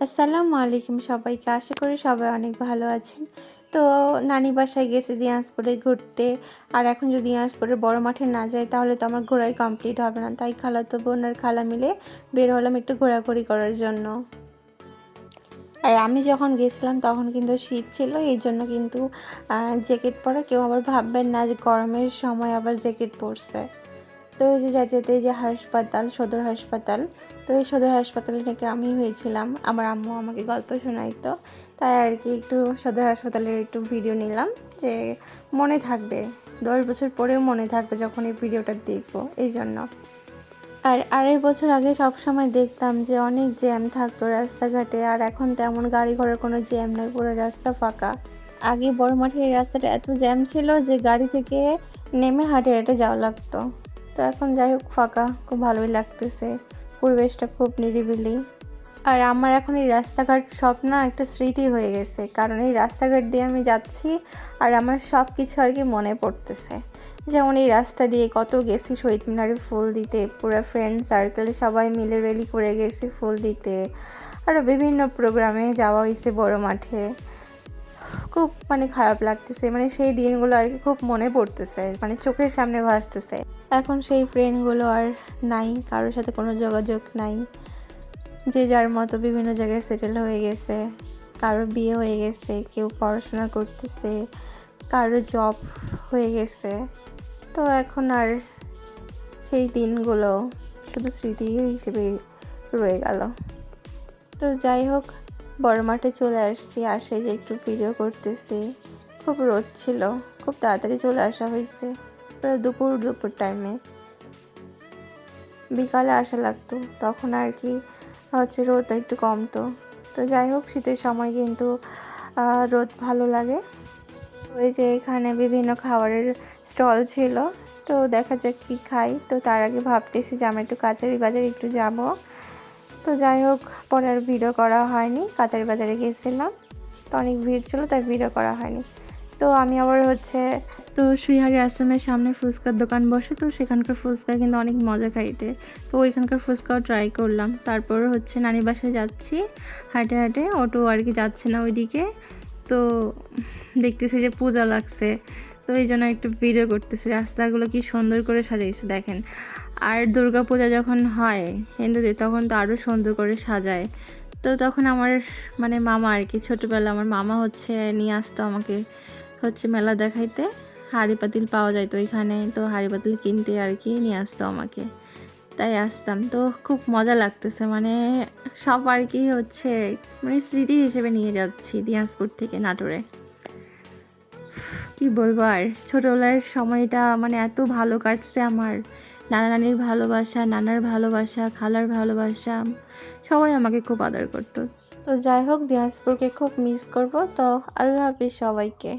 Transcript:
আসসালামু আলাইকুম সবাইকে। আশা করি সবাই অনেক ভালো আছেন। তো নানি বাসায় গেছি দিনাজপুরে ঘুরতে। আর এখন যদি দিনাজপুরের বড় মাঠে না যাই তাহলে তো আমার ঘোরাই কমপ্লিট হবে না। তাই খালাতো বোন আর খালা মিলে বের হলাম একটু ঘোরাঘুরি করার জন্য। আর আমি যখন গেছিলাম তখন কিন্তু শীত ছিল, এই জন্য কিন্তু জ্যাকেট পরা, কেউ আবার ভাববেন না যে গরমের সময় আবার জ্যাকেট পরছে। তো ওই যে যেতে যেতে যে হাসপাতাল, সদর হাসপাতাল, তো এই সদর হাসপাতালে নাকি আমি হয়েছিলাম, আমার আম্মু আমাকে গল্প শোনাইতো। তাই আর কি একটু সদর হাসপাতালের একটু ভিডিও নিলাম, যে মনে থাকবে 10 বছর পরেও মনে থাকবে যখন এই ভিডিওটা দেখবো, এই জন্য। আর 2.5 বছর আগে সব সময় দেখতাম যে অনেক জ্যাম থাকতো রাস্তাঘাটে, আর এখন তেমন গাড়ি ঘোড়ার কোনো জ্যাম নাই, পুরো রাস্তা ফাঁকা। আগে বড় মাঠের এই রাস্তাটা এত জ্যাম ছিল যে গাড়ি থেকে নেমে হাঁটে হেঁটে যাওয়া লাগতো। তো এখন যাই হোক ফাঁকা, খুব ভালোই লাগতেছে, পরিবেশটা খুব নিরিবিলি। আর আমার এখন এই রাস্তাঘাট সব না একটা স্মৃতি হয়ে গেছে, কারণ এই রাস্তাঘাট দিয়ে আমি যাচ্ছি আর আমার সব কিছু আর কি মনে পড়তেছে। যেমন এই রাস্তা দিয়ে কত গেছি শহীদ মিনারে ফুল দিতে, পুরো ফ্রেন্ড সার্কেলে সবাই মিলে রেলি করে গেছি ফুল দিতে। আরও বিভিন্ন প্রোগ্রামে যাওয়া হয়েছে বড় মাঠে। খুব খারাপ লাগতেছে, সেই দিনগুলো আর কি খুব মনে পড়তেছে, চোখের সামনে ভাসতেছে। এখন সেই ফ্রেন্ডগুলো আর নাই, কারোর সাথে কোনো যোগাযোগ নাই। যে যার মতো বিভিন্ন জায়গায় সেটেল হয়ে গেছে, কারোর বিয়ে হয়ে গেছে, কেউ পড়াশোনা করতেছে, কারোর জব হয়ে গেছে। তো এখন আর সেই দিনগুলো শুধু স্মৃতি হিসেবে রয়ে গেল। তো যাই হোক, বড় মাঠে চলে আসছি, আসে যে একটু ভিডিও করতেছি। খুব রোদ ছিল, খুব তাড়াতাড়ি চলে আসা হয়েছে, প্রায় দুপুর টাইমে। বিকালে আসা লাগতো, তখন আর কি রোদ একটু কমতো। তো যাই হোক, শীতের সময় কিন্তু রোদ ভালো লাগে। ওই যে এখানে বিভিন্ন খাবারের স্টল ছিল, তো দেখা যাক কি খাই। তো তার আগে ভাবতেছি যে আমি একটু কাছারি বাজারে একটু যাব। তো যাই হোক, পরে আর ভিডিও করা হয়নি। কাছারি বাজারে গিয়েছিলাম, তো অনেক ভিড় ছিল, তাই ভিডিও করা হয়নি। তো আমি আবার তো শ্রীহারি আশ্রমের সামনে ফুচকার দোকান বসে, তো সেখানকার ফুচকা কিন্তু অনেক মজা খাইতে। তো ওইখানকার ফুচকাও ট্রাই করলাম। তারপর নানি বাসায় যাচ্ছি হাঁটে হাঁটে, অটো আর কি যাচ্ছে না ওইদিকে। তো দেখতেছি যে পূজা লাগছে, তো এই জন্য একটু ভিডিও করতেছি। রাস্তাগুলো কি সুন্দর করে সাজাইছে দেখেন। আর দুর্গা পূজা যখন হয় হিন্দুদের, তখন তো আরও সুন্দর করে সাজায়। তো তখন আমার মামা আর কি, ছোটোবেলা আমার মামা নিয়ে আসতো আমাকে মেলা দেখাইতে। হাঁড়ি পাতিল পাওয়া যায় তো এখানে, তো হাঁড়ি পাতিল কিনতে আর কি নিয়ে আসতো আমাকে, তাই আসতাম। তো খুব মজা লাগতেছে, সব আর কি স্মৃতি হিসেবে নিয়ে যাচ্ছি দিনাজপুর থেকে নাটোরে। কি বলবো আর, ছোটোবেলার সময়টা এত ভালো কাটছে আমার। নানা নানির ভালোবাসা, নানার ভালোবাসা, খালার ভালোবাসা, সবাই আমাকে খুব আদর করতো। তো যাই হোক, দিনাজপুরকে খুব মিস করব। তো আল্লাহ হাফিজ সবাইকে।